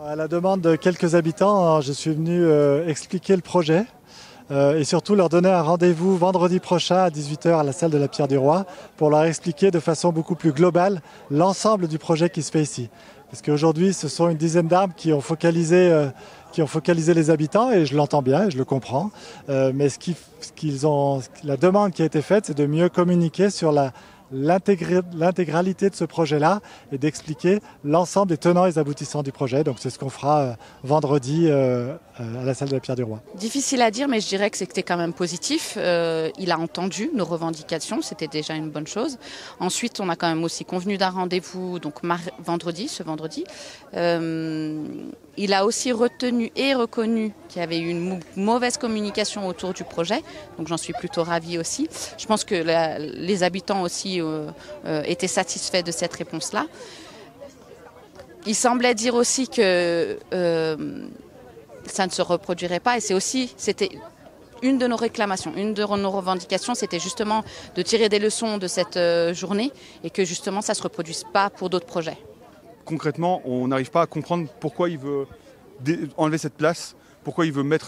À la demande de quelques habitants, je suis venu expliquer le projet et surtout leur donner un rendez-vous vendredi prochain à 18 h à la salle de la Pierre du Roi pour leur expliquer de façon beaucoup plus globale l'ensemble du projet qui se fait ici. Parce qu'aujourd'hui, ce sont une dizaine d'arbres qui ont focalisé les habitants, et je l'entends bien et je le comprends. Mais la demande qui a été faite, c'est de mieux communiquer sur l'intégralité de ce projet-là et d'expliquer l'ensemble des tenants et des aboutissants du projet. Donc c'est ce qu'on fera vendredi à la salle de la Pierre du Roi. Difficile à dire, mais je dirais que c'était quand même positif. Il a entendu nos revendications, c'était déjà une bonne chose. Ensuite, on a quand même aussi convenu d'un rendez-vous, donc ce vendredi. Il a aussi retenu et reconnu qu'il y avait eu une mauvaise communication autour du projet, donc j'en suis plutôt ravie aussi. Je pense que les habitants aussi étaient satisfaits de cette réponse-là. Il semblait dire aussi que ça ne se reproduirait pas, et c'était une de nos réclamations, une de nos revendications, c'était justement de tirer des leçons de cette journée et que justement ça ne se reproduise pas pour d'autres projets. Concrètement, on n'arrive pas à comprendre pourquoi il veut enlever cette place, pourquoi il veut mettre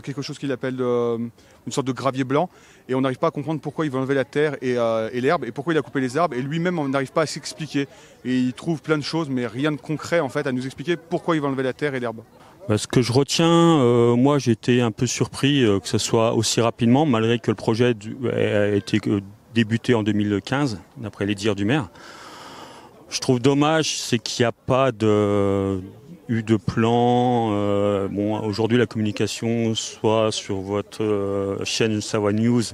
quelque chose qu'il appelle une sorte de gravier blanc, et on n'arrive pas à comprendre pourquoi il veut enlever la terre et l'herbe, et pourquoi il a coupé les arbres, et lui-même on n'arrive pas à s'expliquer. Et il trouve plein de choses, mais rien de concret en fait à nous expliquer pourquoi il veut enlever la terre et l'herbe. Ce que je retiens, moi j'étais un peu surpris que ce soit aussi rapidement, malgré que le projet a été débuté en 2015, d'après les dires du maire. Je trouve dommage, c'est qu'il n'y a pas eu de plan. Aujourd'hui, la communication, soit sur votre chaîne Savoie News,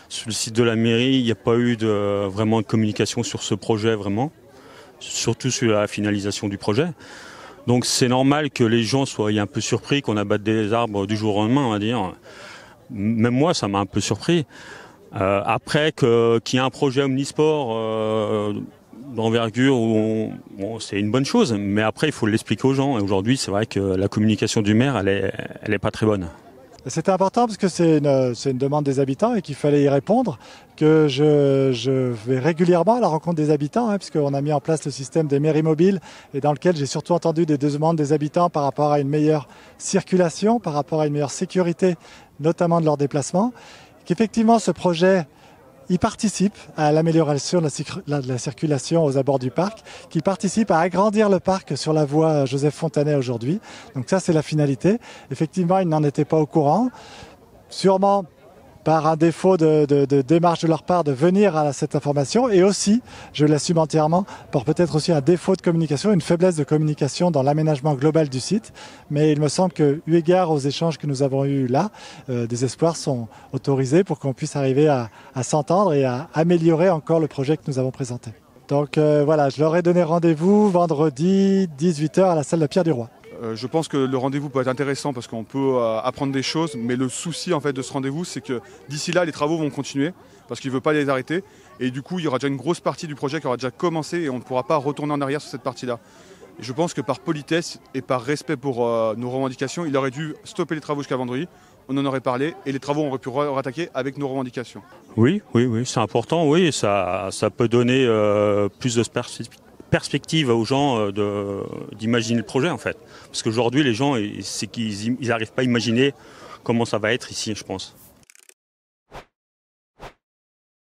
sur le site de la mairie, il n'y a pas eu vraiment de communication sur ce projet, vraiment, surtout sur la finalisation du projet. Donc c'est normal que les gens soient un peu surpris qu'on abatte des arbres du jour au lendemain, on va dire. Même moi, ça m'a un peu surpris. Après qu'il y ait un projet omnisport d'envergure, c'est une bonne chose, mais après il faut l'expliquer aux gens. Et aujourd'hui, c'est vrai que la communication du maire, elle est pas très bonne. C'était important parce que c'est une demande des habitants et qu'il fallait y répondre, que je vais régulièrement à la rencontre des habitants, puisqu'on a mis en place le système des mairies mobiles, et dans lequel j'ai surtout entendu des demandes des habitants par rapport à une meilleure circulation, par rapport à une meilleure sécurité, notamment de leurs déplacements. Qu'effectivement ce projet il participe à l'amélioration de la circulation aux abords du parc, qui participe à agrandir le parc sur la voie Joseph Fontanet aujourd'hui. Donc ça, c'est la finalité. Effectivement, ils n'en étaient pas au courant. Sûrement par un défaut de démarche de leur part de venir à cette information, et aussi, je l'assume entièrement, par peut-être aussi un défaut de communication, une faiblesse de communication dans l'aménagement global du site. Mais il me semble que, eu égard aux échanges que nous avons eus là, des espoirs sont autorisés pour qu'on puisse arriver à s'entendre et à améliorer encore le projet que nous avons présenté. Donc voilà, je leur ai donné rendez-vous vendredi 18 h à la salle de la Pierre du Roi. Je pense que le rendez-vous peut être intéressant parce qu'on peut apprendre des choses, mais le souci en fait de ce rendez-vous, c'est que d'ici là, les travaux vont continuer parce qu'il ne veut pas les arrêter, et du coup, il y aura déjà une grosse partie du projet qui aura déjà commencé et on ne pourra pas retourner en arrière sur cette partie-là. Et je pense que par politesse et par respect pour nos revendications, il aurait dû stopper les travaux jusqu'à vendredi. On en aurait parlé et les travaux auraient pu rattaquer avec nos revendications. Oui, c'est important. Oui, ça peut donner plus de perspective aux gens d'imaginer le projet en fait. Parce qu'aujourd'hui les gens, c'est qu'ils n'arrivent pas à imaginer comment ça va être ici, je pense.